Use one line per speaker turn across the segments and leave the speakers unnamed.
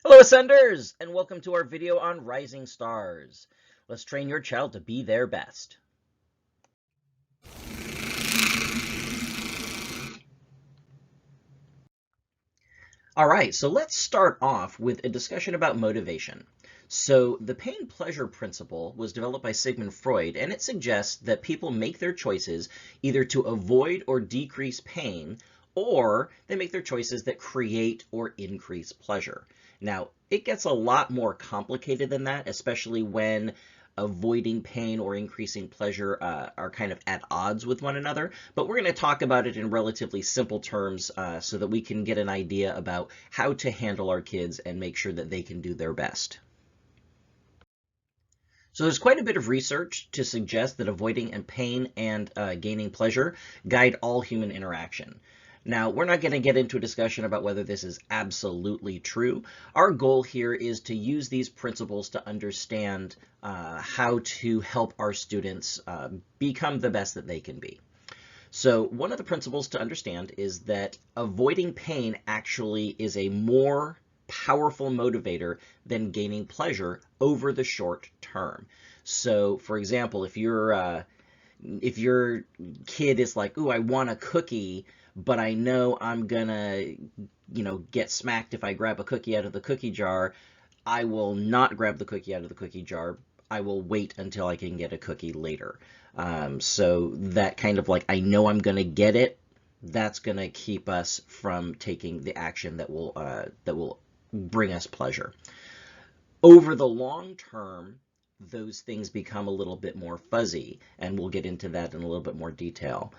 Hello Ascenders, and welcome to our video on Rising Stars. Let's train your child to be their best. Alright, so let's start off with a discussion about motivation. So the pain-pleasure principle was developed by Sigmund Freud, and it suggests that people make their choices either to avoid or decrease pain, or they make their choices that create or increase pleasure. Now, it gets a lot more complicated than that, especially when avoiding pain or increasing pleasure are kind of at odds with one another. But we're going to talk about it in relatively simple terms so that we can get an idea about how to handle our kids and make sure that they can do their best. So there's quite a bit of research to suggest that avoiding pain and gaining pleasure guide all human interaction. Now, we're not going to get into a discussion about whether this is absolutely true. Our goal here is to use these principles to understand how to help our students become the best that they can be. So one of the principles to understand is that avoiding pain actually is a more powerful motivator than gaining pleasure over the short term. So, for example, if your kid is like, "Ooh, I want a cookie, but I know I'm gonna, get smacked if I grab a cookie out of the cookie jar," I will not grab the cookie out of the cookie jar. I will wait until I can get a cookie later. So that kind of like, I know I'm gonna get it, that's gonna keep us from taking the action that will bring us pleasure. Over the long term, those things become a little bit more fuzzy, and we'll get into that in a little bit more detail.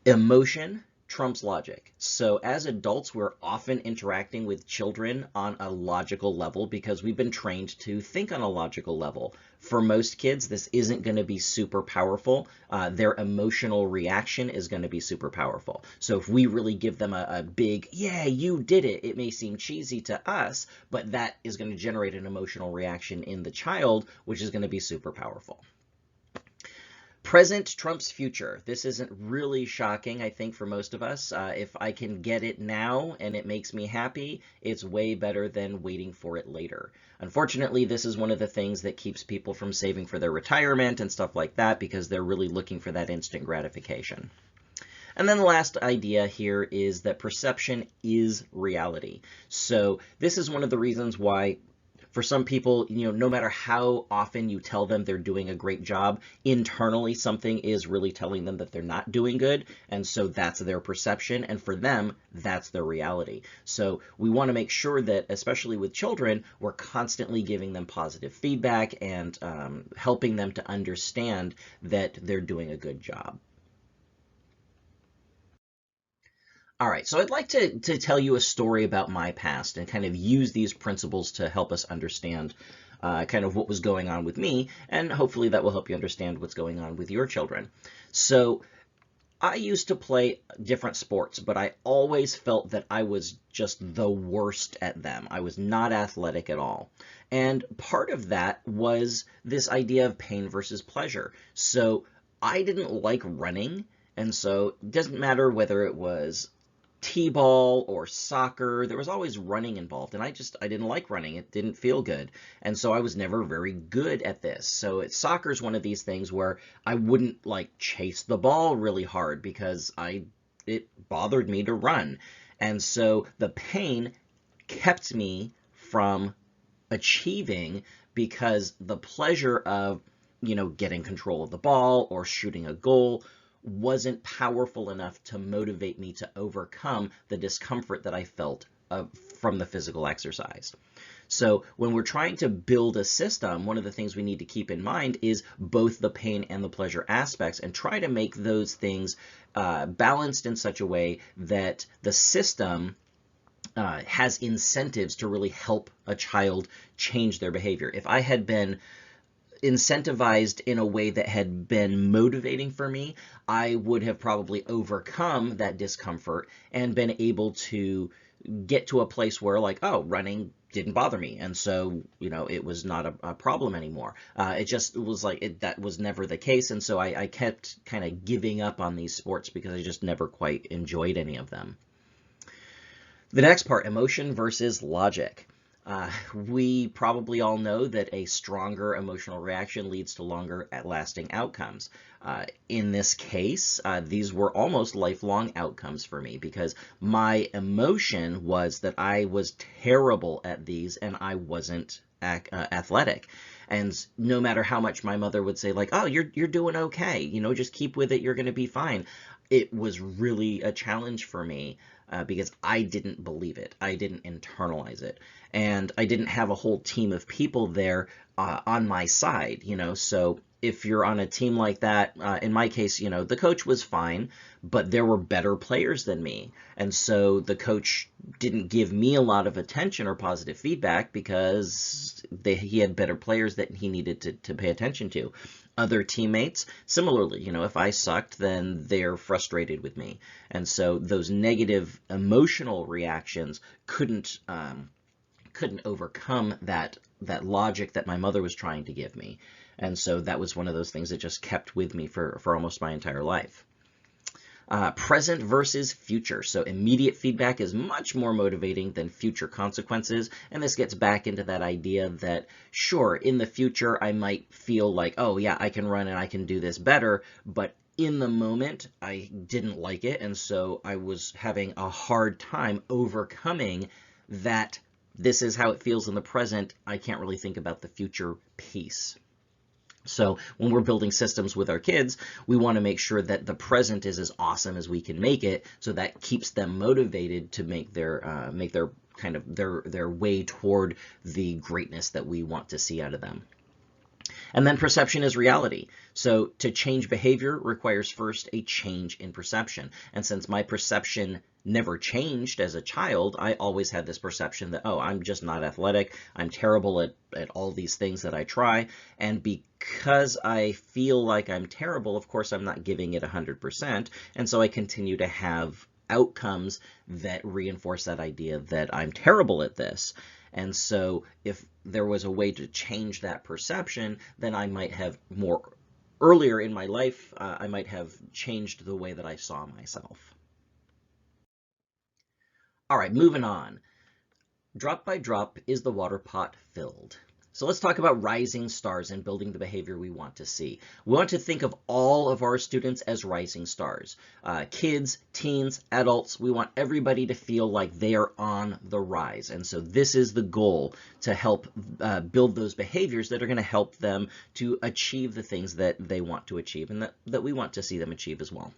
Emotion trumps logic. So as adults, we're often interacting with children on a logical level because we've been trained to think on a logical level. For most kids, this isn't going to be super powerful. Their emotional reaction is going to be super powerful. So if we really give them a big, "Yeah, you did it," it may seem cheesy to us, but that is going to generate an emotional reaction in the child, which is going to be super powerful. Present trumps future. This isn't really shocking, I think, for most of us. If I can get it now and it makes me happy, it's way better than waiting for it later. Unfortunately, this is one of the things that keeps people from saving for their retirement and stuff like that because they're really looking for that instant gratification. And then the last idea here is that perception is reality. So this is one of the reasons why for some people, no matter how often you tell them they're doing a great job, internally something is really telling them that they're not doing good, and so that's their perception, and for them, that's their reality. So we want to make sure that, especially with children, we're constantly giving them positive feedback and helping them to understand that they're doing a good job. All right, so I'd like to tell you a story about my past and kind of use these principles to help us understand kind of what was going on with me, and hopefully that will help you understand what's going on with your children. So I used to play different sports, but I always felt that I was just the worst at them. I was not athletic at all. And part of that was this idea of pain versus pleasure. So I didn't like running, and so it doesn't matter whether it was t-ball or soccer, there was always running involved, and I didn't like running. It didn't feel good, and so I was never very good at this. So soccer is one of these things where I wouldn't like chase the ball really hard because it bothered me to run, and so the pain kept me from achieving because the pleasure of getting control of the ball or shooting a goal wasn't powerful enough to motivate me to overcome the discomfort that I felt from the physical exercise. So when we're trying to build a system, one of the things we need to keep in mind is both the pain and the pleasure aspects, and try to make those things balanced in such a way that the system has incentives to really help a child change their behavior. If I had been incentivized in a way that had been motivating for me, I would have probably overcome that discomfort and been able to get to a place where like, oh, running didn't bother me, and so it was not a problem anymore. It just was like that was never the case, and so I kept kind of giving up on these sports because I just never quite enjoyed any of them. The next part, emotion versus logic. We probably all know that a stronger emotional reaction leads to longer lasting outcomes. In this case, these were almost lifelong outcomes for me because my emotion was that I was terrible at these and I wasn't athletic. And no matter how much my mother would say, like, oh, you're doing okay, you know, just keep with it, you're going to be fine. It was really a challenge for me because I didn't believe it. I didn't internalize it. And I didn't have a whole team of people there on my side, you know. So if you're on a team like that, in my case, you know, the coach was fine, but there were better players than me. And so the coach didn't give me a lot of attention or positive feedback because he had better players that he needed to pay attention to. Other teammates, similarly, you know, if I sucked, then they're frustrated with me. And so those negative emotional reactions couldn't overcome that logic that my mother was trying to give me. And so that was one of those things that just kept with me for almost my entire life. Present versus future. So immediate feedback is much more motivating than future consequences. And this gets back into that idea that, sure, in the future, I might feel like, oh, yeah, I can run and I can do this better. But in the moment, I didn't like it. And so I was having a hard time overcoming that. This is how it feels in the present. I can't really think about the future piece. So when we're building systems with our kids, we want to make sure that the present is as awesome as we can make it, so that keeps them motivated to make their kind of their way toward the greatness that we want to see out of them. And then perception is reality. So to change behavior requires first a change in perception. And since my perception never changed as a child, I always had this perception that, oh, I'm just not athletic. I'm terrible at all these things that I try. And because I feel like I'm terrible, of course, I'm not giving it 100%. And so I continue to have outcomes that reinforce that idea that I'm terrible at this. And so if there was a way to change that perception, then I might have more earlier in my life, I might have changed the way that I saw myself. All right, moving on. Drop by drop is the water pot filled. So let's talk about rising stars and building the behavior we want to see. We want to think of all of our students as rising stars. Kids, teens, adults, we want everybody to feel like they are on the rise. And so this is the goal, to help build those behaviors that are going to help them to achieve the things that they want to achieve and that we want to see them achieve as well.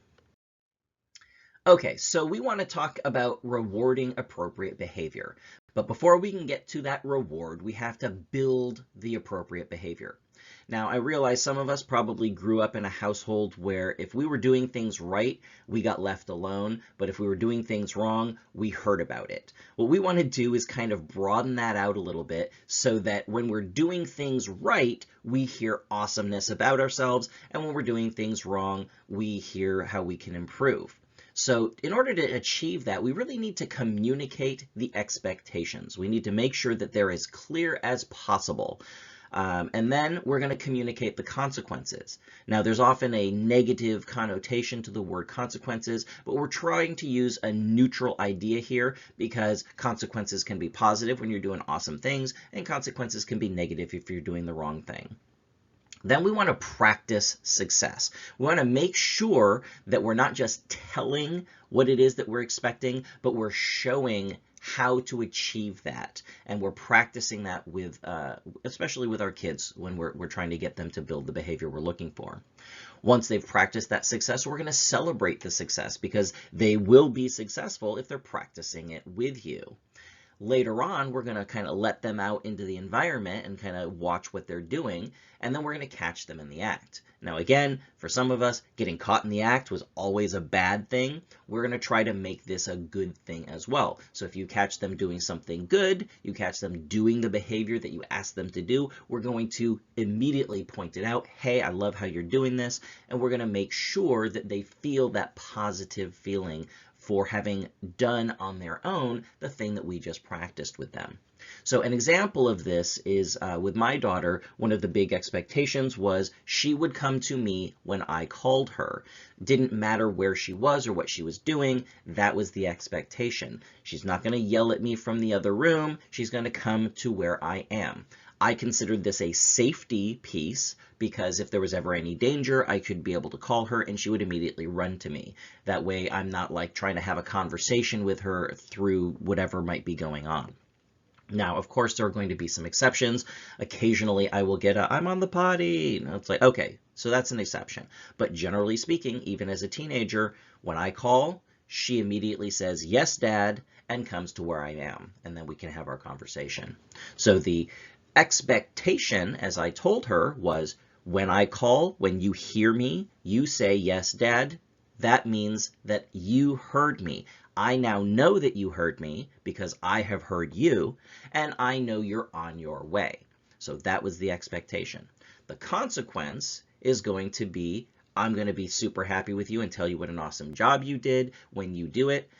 Okay, so we want to talk about rewarding appropriate behavior. But before we can get to that reward, we have to build the appropriate behavior. Now, I realize some of us probably grew up in a household where if we were doing things right, we got left alone, but if we were doing things wrong, we heard about it. What we want to do is kind of broaden that out a little bit so that when we're doing things right, we hear awesomeness about ourselves, and when we're doing things wrong, we hear how we can improve. So in order to achieve that, we really need to communicate the expectations. We need to make sure that they're as clear as possible. And then we're going to communicate the consequences. Now, there's often a negative connotation to the word consequences, but we're trying to use a neutral idea here because consequences can be positive when you're doing awesome things, and consequences can be negative if you're doing the wrong thing. Then we want to practice success. We want to make sure that we're not just telling what it is that we're expecting, but we're showing how to achieve that. And we're practicing that with, especially with our kids when we're trying to get them to build the behavior we're looking for. Once they've practiced that success, we're going to celebrate the success because they will be successful if they're practicing it with you. Later on, we're going to kind of let them out into the environment and kind of watch what they're doing, and then we're going to catch them in the act. Now again, for some of us, getting caught in the act was always a bad thing. We're going to try to make this a good thing as well. So if you catch them doing something good, you catch them doing the behavior that you asked them to do, we're going to immediately point it out. Hey, I love how you're doing this, and we're going to make sure that they feel that positive feeling for having done on their own the thing that we just practiced with them. So an example of this is with my daughter, one of the big expectations was she would come to me when I called her. Didn't matter where she was or what she was doing, that was the expectation. She's not going to yell at me from the other room, she's going to come to where I am. I considered this a safety piece because if there was ever any danger, I could be able to call her and she would immediately run to me. That way I'm not like trying to have a conversation with her through whatever might be going on. Now, of course, there are going to be some exceptions. Occasionally, I will get a, I'm on the potty. And it's like, okay, so that's an exception. But generally speaking, even as a teenager, when I call, she immediately says, yes, Dad, and comes to where I am. And then we can have our conversation. So the expectation, as I told her, was when I call, when you hear me, you say, yes, Dad. That means that you heard me. I now know that you heard me because I have heard you, and I know you're on your way. So that was the expectation. The consequence is going to be, I'm going to be super happy with you and tell you what an awesome job you did when you do it.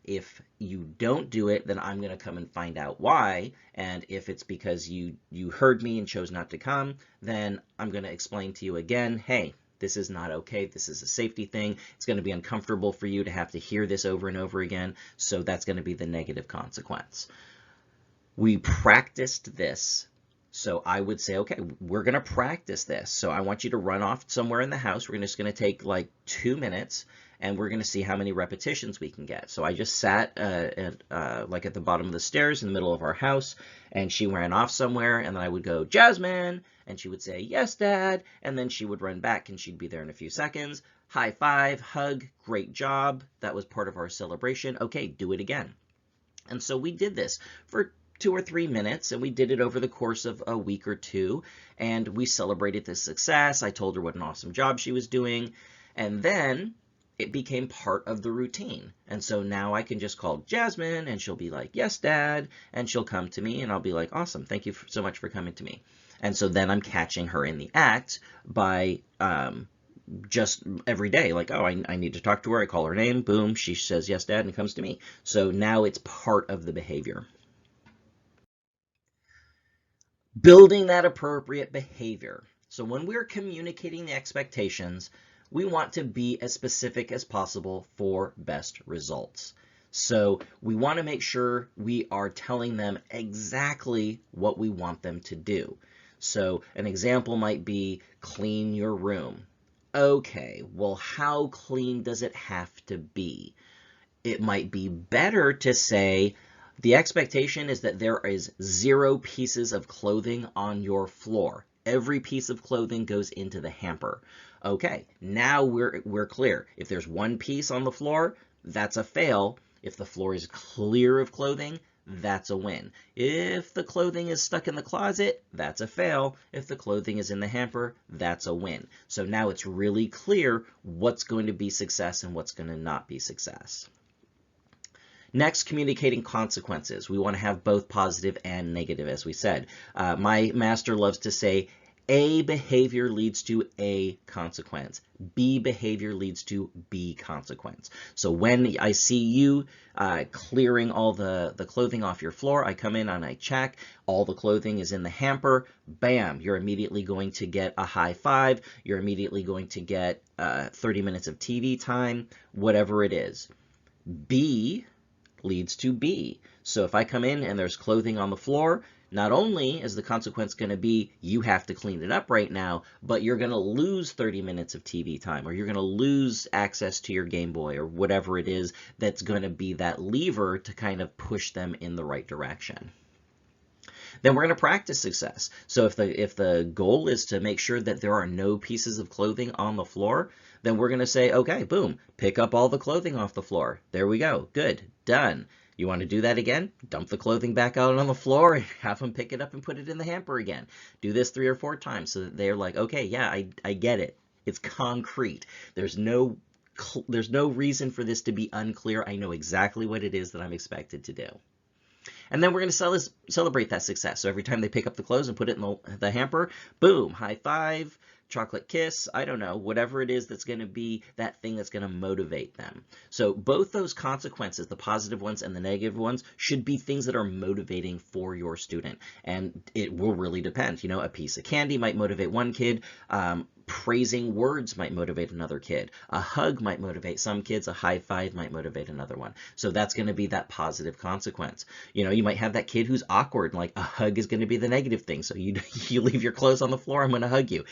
If you don't do it, then I'm going to come and find out why. And if it's because you heard me and chose not to come, then I'm going to explain to you again, hey, this is not okay. This is a safety thing. It's going to be uncomfortable for you to have to hear this over and over again. So that's going to be the negative consequence. We practiced this. So I would say, okay, we're going to practice this. So I want you to run off somewhere in the house. We're just going to take like 2 minutes and we're going to see how many repetitions we can get. So I just sat like at the bottom of the stairs in the middle of our house, and she ran off somewhere, and then I would go, Jasmine, and she would say, yes, Dad, and then she would run back, and she'd be there in a few seconds. High five, hug, great job. That was part of our celebration. Okay, do it again. And so we did this for 2 or 3 minutes, and we did it over the course of a week or two, and we celebrated the success. I told her what an awesome job she was doing, and then it became part of the routine. And so now I can just call Jasmine and she'll be like, yes, Dad. And she'll come to me and I'll be like, awesome. Thank you so much for coming to me. And so then I'm catching her in the act by just every day, like, oh, I need to talk to her. I call her name. Boom. She says, yes, Dad, and comes to me. So now it's part of the behavior. Building that appropriate behavior. So when we're communicating the expectations, we want to be as specific as possible for best results. So we want to make sure we are telling them exactly what we want them to do. So an example might be clean your room. Okay, well, how clean does it have to be? It might be better to say, the expectation is that there is 0 pieces of clothing on your floor. Every piece of clothing goes into the hamper. Okay, now we're clear. If there's 1 piece on the floor, that's a fail. If the floor is clear of clothing, that's a win. If the clothing is stuck in the closet, that's a fail. If the clothing is in the hamper, that's a win. So now it's really clear what's going to be success and what's going to not be success. Next, communicating consequences. We want to have both positive and negative, as we said. My master loves to say, A behavior leads to A consequence. B behavior leads to B consequence. So when I see you clearing all the clothing off your floor, I come in and I check, all the clothing is in the hamper, bam, you're immediately going to get a high five, you're immediately going to get 30 minutes of TV time, whatever it is. B leads to B. So if I come in and there's clothing on the floor, not only is the consequence going to be you have to clean it up right now, but you're going to lose 30 minutes of TV time, or you're going to lose access to your Game Boy, or whatever it is that's going to be that lever to kind of push them in the right direction. Then we're going to practice success. So if the goal is to make sure that there are no pieces of clothing on the floor, then we're going to say, okay, boom, pick up all the clothing off the floor. There we go. Good. Done. You want to do that again? Dump the clothing back out on the floor and have them pick it up and put it in the hamper again. Do this 3 or 4 times so that they're like, okay, yeah, I get it. It's concrete. There's no reason for this to be unclear. I know exactly what it is that I'm expected to do. And then we're going to celebrate that success. So every time they pick up the clothes and put it in the hamper, boom, high five, chocolate kiss, I don't know, whatever it is that's going to be that thing that's going to motivate them. So both those consequences, the positive ones and the negative ones, should be things that are motivating for your student. And it will really depend. You know, a piece of candy might motivate one kid. Praising words might motivate another kid. A hug might motivate some kids. A high five might motivate another one. So that's going to be that positive consequence. You know, you might have that kid who's awkward, and like a hug is going to be the negative thing. So you leave your clothes on the floor, I'm going to hug you.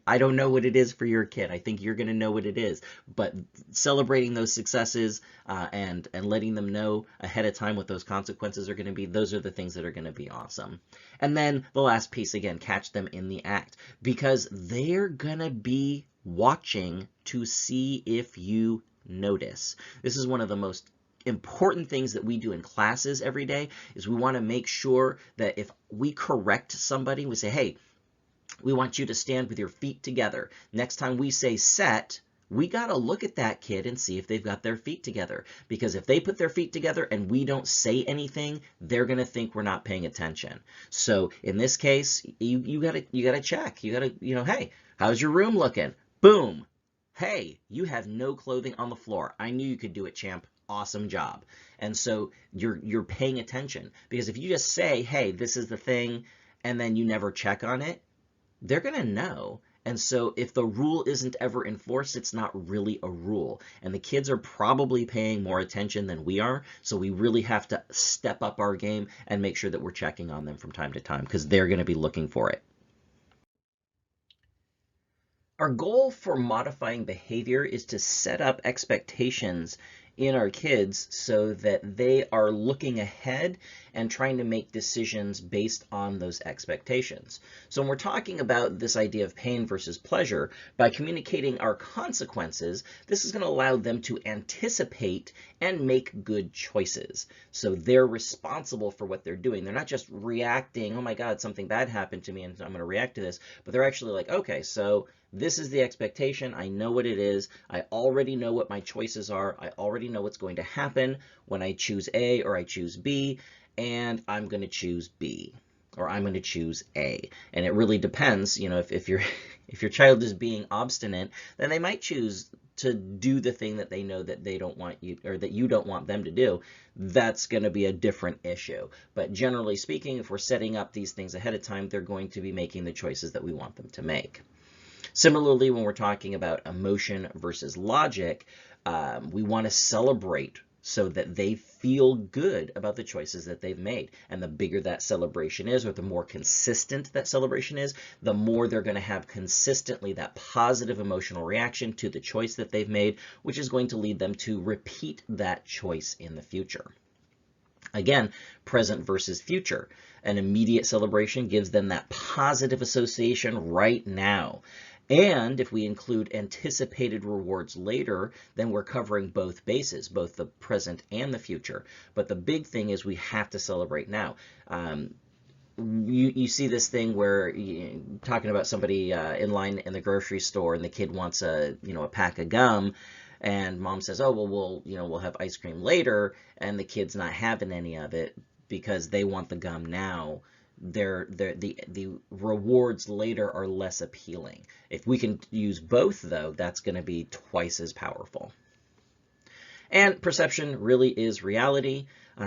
I don't know what it is for your kid. I think you're going to know what it is. But celebrating those successes and letting them know ahead of time what those consequences are going to be, those are the things that are going to be awesome. And then the last piece, again, catch them in the act, because they're going to be watching to see if you notice. This is one of the most important things that we do in classes every day, is we want to make sure that if we correct somebody, we say, hey, we want you to stand with your feet together. Next time we say set, we got to look at that kid and see if they've got their feet together. Because if they put their feet together and we don't say anything, they're going to think we're not paying attention. So in this case, you gotta check. You gotta, you know, hey, how's your room looking? Boom. Hey, you have no clothing on the floor. I knew you could do it, champ. Awesome job. And so you're paying attention. Because if you just say, hey, this is the thing, and then you never check on it, they're going to know. And so if the rule isn't ever enforced, it's not really a rule. And the kids are probably paying more attention than we are. So we really have to step up our game and make sure that we're checking on them from time to time, because they're going to be looking for it. Our goal for modifying behavior is to set up expectations in our kids so that they are looking ahead and trying to make decisions based on those expectations. So when we're talking about this idea of pain versus pleasure, by communicating our consequences, this is going to allow them to anticipate and make good choices. So they're responsible for what they're doing. They're not just reacting, oh my God, something bad happened to me and I'm going to react to this, but they're actually like, okay, so this is the expectation. I know what it is. I already know what my choices are. I already know what's going to happen when I choose A or I choose B, and I'm going to choose B, or I'm going to choose A. And it really depends, you know, if your child is being obstinate, then they might choose to do the thing that they know that they don't want you, or that you don't want them to do. That's going to be a different issue. But generally speaking, if we're setting up these things ahead of time, they're going to be making the choices that we want them to make. Similarly, when we're talking about emotion versus logic, we want to celebrate so that they feel good about the choices that they've made. And the bigger that celebration is, or the more consistent that celebration is, the more they're going to have consistently that positive emotional reaction to the choice that they've made, which is going to lead them to repeat that choice in the future. Again, present versus future. An immediate celebration gives them that positive association right now. And if we include anticipated rewards later, then we're covering both bases, both the present and the future. But the big thing is we have to celebrate now. You see this thing where talking about somebody in line in the grocery store, and the kid wants a pack of gum, and mom says, oh, well, we'll have ice cream later, and the kid's not having any of it because they want the gum now. The rewards later are less appealing. If we can use both, though, that's going to be twice as powerful. And perception really is reality.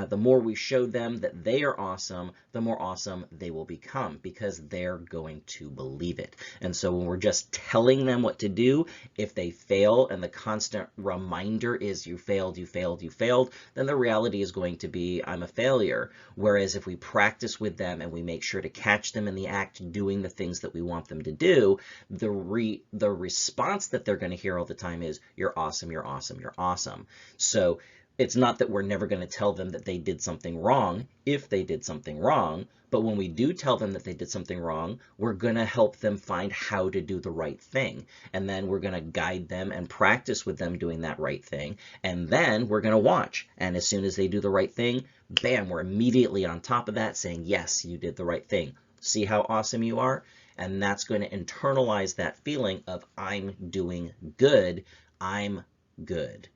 The more we show them that they are awesome, the more awesome they will become, because they're going to believe it. And so when we're just telling them what to do, if they fail and the constant reminder is you failed, you failed, you failed, then the reality is going to be I'm a failure. Whereas if we practice with them and we make sure to catch them in the act doing the things that we want them to do, the response that they're going to hear all the time is you're awesome, you're awesome, you're awesome. So it's not that we're never going to tell them that they did something wrong if they did something wrong, but when we do tell them that they did something wrong, we're going to help them find how to do the right thing. And then we're going to guide them and practice with them doing that right thing. And then we're going to watch. And as soon as they do the right thing, bam, we're immediately on top of that saying, yes, you did the right thing. See how awesome you are? And that's going to internalize that feeling of I'm doing good. I'm good.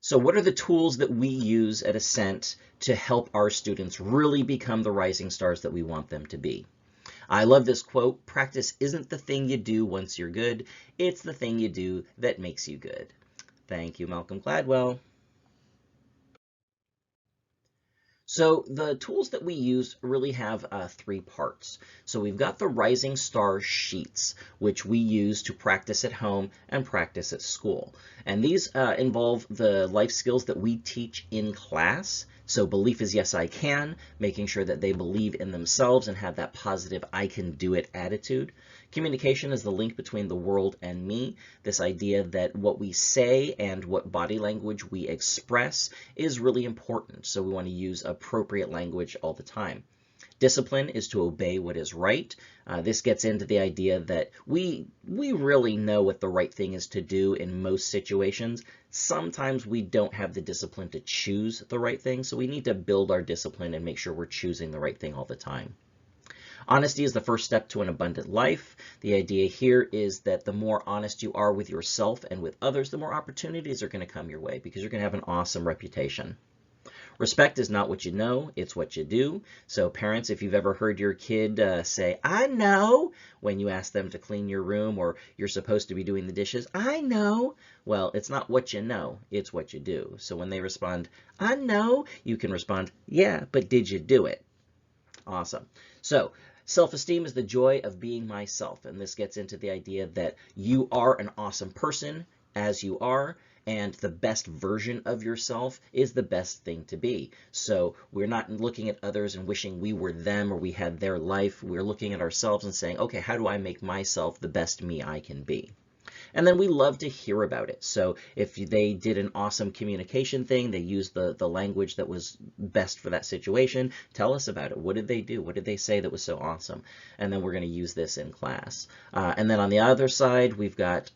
So what are the tools that we use at Ascent to help our students really become the rising stars that we want them to be? I love this quote: "Practice isn't the thing you do once you're good, it's the thing you do that makes you good." Thank you, Malcolm Gladwell. So the tools that we use really have three parts. So we've got the Rising Star Sheets, which we use to practice at home and practice at school. And these involve the life skills that we teach in class. So belief is yes, I can, making sure that they believe in themselves and have that positive I can do it attitude. Communication is the link between the world and me, this idea that what we say and what body language we express is really important. So we want to use appropriate language all the time. Discipline is to obey what is right. This gets into the idea that we really know what the right thing is to do in most situations. Sometimes we don't have the discipline to choose the right thing, so we need to build our discipline and make sure we're choosing the right thing all the time. Honesty is the first step to an abundant life. The idea here is that the more honest you are with yourself and with others, the more opportunities are going to come your way because you're going to have an awesome reputation. Respect is not what you know, it's what you do. So parents, if you've ever heard your kid say, "I know," when you ask them to clean your room or you're supposed to be doing the dishes, "I know." Well, it's not what you know, it's what you do. So when they respond, "I know," you can respond, "Yeah, but did you do it?" Awesome. So self-esteem is the joy of being myself, and this gets into the idea that you are an awesome person as you are, and the best version of yourself is the best thing to be. So we're not looking at others and wishing we were them or we had their life. We're looking at ourselves and saying, okay, how do I make myself the best me I can be? And then we love to hear about it. So if they did an awesome communication thing, they used the language that was best for that situation, tell us about it. What did they do? What did they say that was so awesome? And then we're going to use this in class. And then on the other side, we've got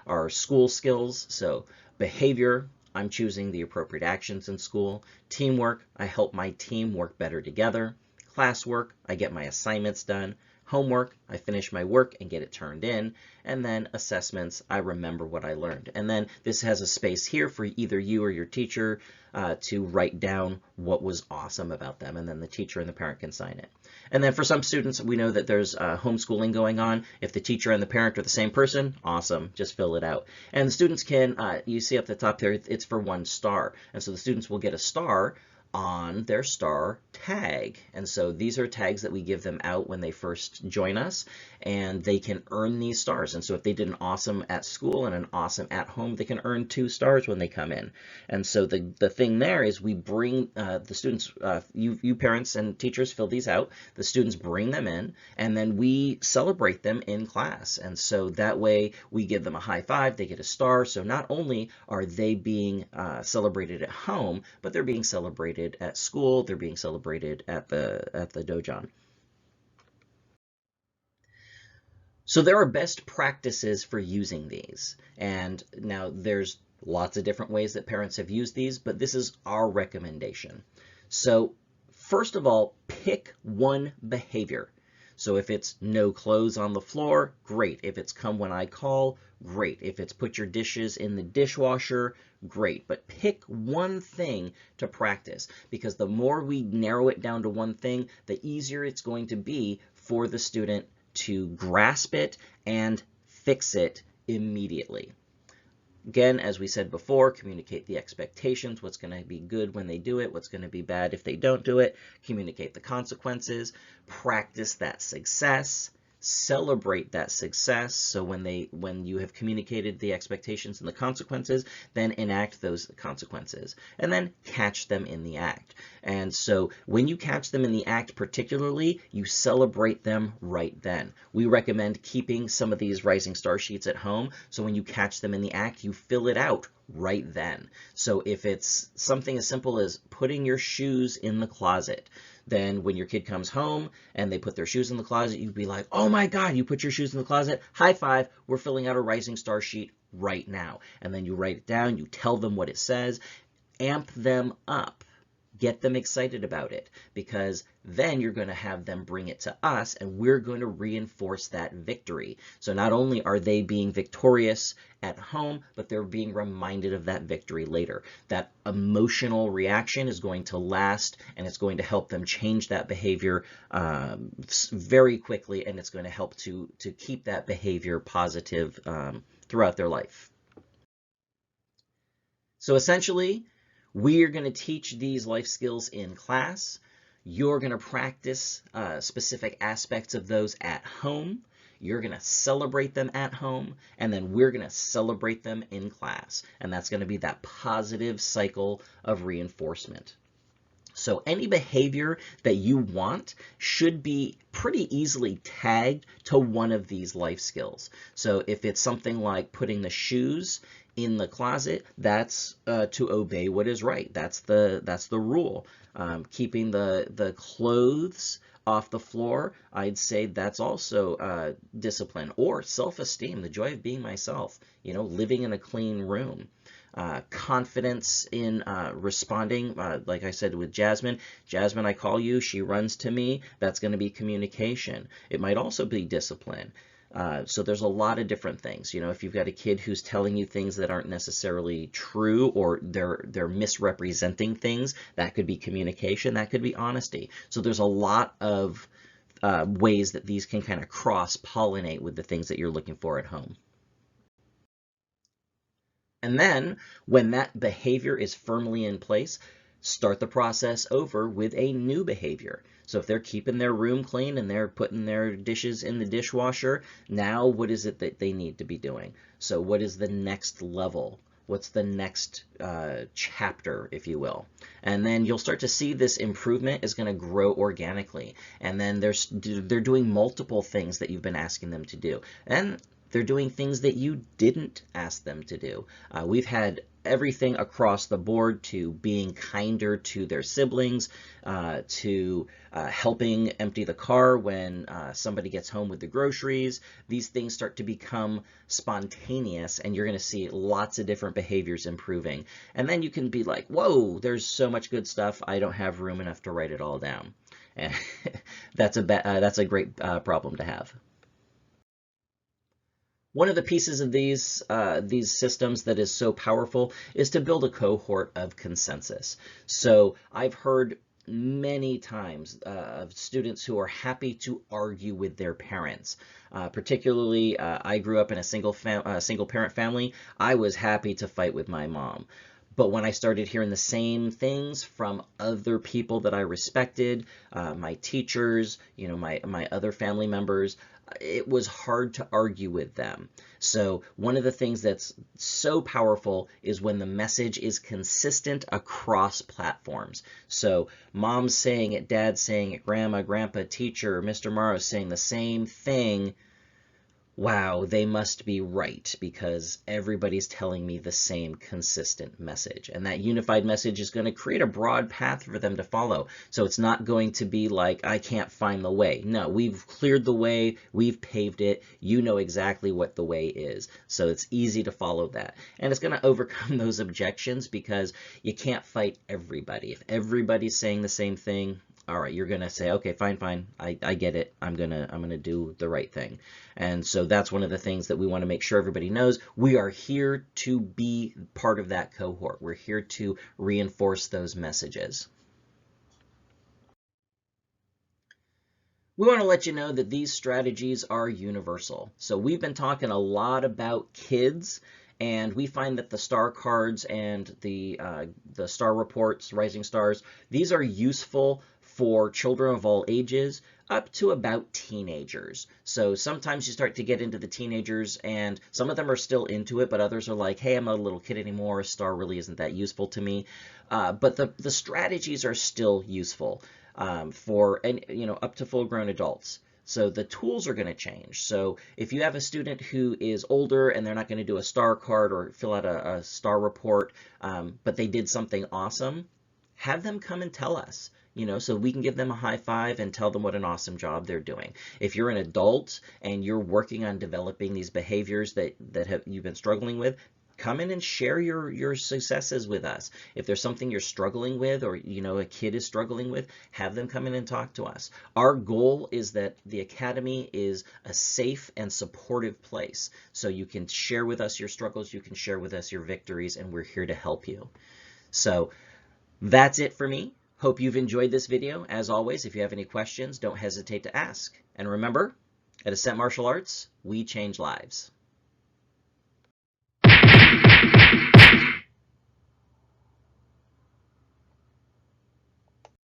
our school skills. So behavior, I'm choosing the appropriate actions in school. Teamwork, I help my team work better together. Classwork, I get my assignments done. Homework, I finish my work and get it turned in. And then assessments, I remember what I learned. And then this has a space here for either you or your teacher to write down what was awesome about them. And then the teacher and the parent can sign it. And then for some students, we know that there's homeschooling going on. If the teacher and the parent are the same person, awesome, just fill it out. And the students can, you see up the top there, it's for 1 star. And so the students will get a star on their star tag. And so these are tags that we give them out when they first join us, and they can earn these stars. And so if they did an awesome at school and an awesome at home, they can earn 2 stars when they come in. And so the thing there is we bring the students, you parents and teachers fill these out, the students bring them in, and then we celebrate them in class. And so that way we give them a high five, they get a star. So not only are they being celebrated at home, but they're being celebrated at school, they're being celebrated at the dojon. So there are best practices for using these. And now there's lots of different ways that parents have used these, but this is our recommendation. So first of all, pick one behavior. So if it's no clothes on the floor, great. If it's come when I call, great. If it's put your dishes in the dishwasher, great. But pick one thing to practice, because the more we narrow it down to one thing, the easier it's going to be for the student to grasp it and fix it immediately. Again, as we said before, communicate the expectations, what's going to be good when they do it, what's going to be bad if they don't do it, communicate the consequences, practice that success, celebrate that success. So when you have communicated the expectations and the consequences, then enact those consequences, and then catch them in the act. And so when you catch them in the act particularly, you celebrate them right then. We recommend keeping some of these Rising Star Sheets at home, so when you catch them in the act, you fill it out right then. So if it's something as simple as putting your shoes in the closet, then when your kid comes home and they put their shoes in the closet, you'd be like, oh my God, you put your shoes in the closet? High five, we're filling out a Rising Star Sheet right now. And then you write it down, you tell them what it says, amp them up. Get them excited about it, because then you're going to have them bring it to us, and we're going to reinforce that victory. So not only are they being victorious at home, but they're being reminded of that victory later. That emotional reaction is going to last, and it's going to help them change that behavior very quickly, and it's going to help to keep that behavior positive throughout their life. So essentially, we are going to teach these life skills in class. You're going to practice specific aspects of those at home. You're going to celebrate them at home, and then we're going to celebrate them in class. And that's going to be that positive cycle of reinforcement. So any behavior that you want should be pretty easily tagged to one of these life skills. So if it's something like putting the shoes in the closet, that's to obey what is right. That's the rule. Keeping the clothes off the floor, I'd say that's also discipline. Or self-esteem, the joy of being myself, living in a clean room. Confidence in responding, like I said with Jasmine. Jasmine, I call you, she runs to me. That's going to be communication. It might also be discipline. So there's a lot of different things. If you've got a kid who's telling you things that aren't necessarily true, or they're misrepresenting things, that could be communication, that could be honesty. So there's a lot of ways that these can kind of cross-pollinate with the things that you're looking for at home. And then when that behavior is firmly in place, start the process over with a new behavior. So if they're keeping their room clean and they're putting their dishes in the dishwasher, now what is it that they need to be doing? So what is the next level? What's the next chapter, if you will? And then you'll start to see this improvement is going to grow organically. And then they're doing multiple things that you've been asking them to do. And they're doing things that you didn't ask them to do. We've had everything across the board, to being kinder to their siblings, to helping empty the car when somebody gets home with the groceries. These things start to become spontaneous, and you're going to see lots of different behaviors improving. And then you can be like, whoa, there's so much good stuff, I don't have room enough to write it all down. And that's a great problem to have. One of the pieces of these systems that is so powerful is to build a cohort of consensus. So I've heard many times of students who are happy to argue with their parents. Particularly, I grew up in a single parent family. I was happy to fight with my mom. But when I started hearing the same things from other people that I respected, my teachers, my other family members, it was hard to argue with them. So one of the things that's so powerful is when the message is consistent across platforms. So mom's saying it, dad's saying it, grandma, grandpa, teacher, Mr. Morrow saying the same thing. Wow, they must be right, because everybody's telling me the same consistent message. And that unified message is going to create a broad path for them to follow. So it's not going to be like, I can't find the way. No, we've cleared the way, we've paved it, you know exactly what the way is. So it's easy to follow that. And it's going to overcome those objections, because you can't fight everybody. If everybody's saying the same thing, all right, you're going to say, okay, fine, I get it. I'm going to do the right thing. And so that's one of the things that we want to make sure everybody knows. We are here to be part of that cohort. We're here to reinforce those messages. We want to let you know that these strategies are universal. So we've been talking a lot about kids, and we find that the star cards and the star reports, rising stars, these are useful for children of all ages up to about teenagers. So sometimes you start to get into the teenagers, and some of them are still into it, but others are like, hey, I'm not a little kid anymore, a star really isn't that useful to me. But the strategies are still useful for up to full-grown adults. So the tools are going to change. So if you have a student who is older and they're not going to do a star card or fill out a star report, but they did something awesome, have them come and tell us. So we can give them a high five and tell them what an awesome job they're doing. If you're an adult and you're working on developing these behaviors that you've been struggling with, come in and share your successes with us. If there's something you're struggling with, or a kid is struggling with, have them come in and talk to us. Our goal is that the Academy is a safe and supportive place. So you can share with us your struggles, you can share with us your victories, and we're here to help you. So that's it for me. Hope you've enjoyed this video. As always, if you have any questions, don't hesitate to ask. And remember, at Ascent Martial Arts, we change lives.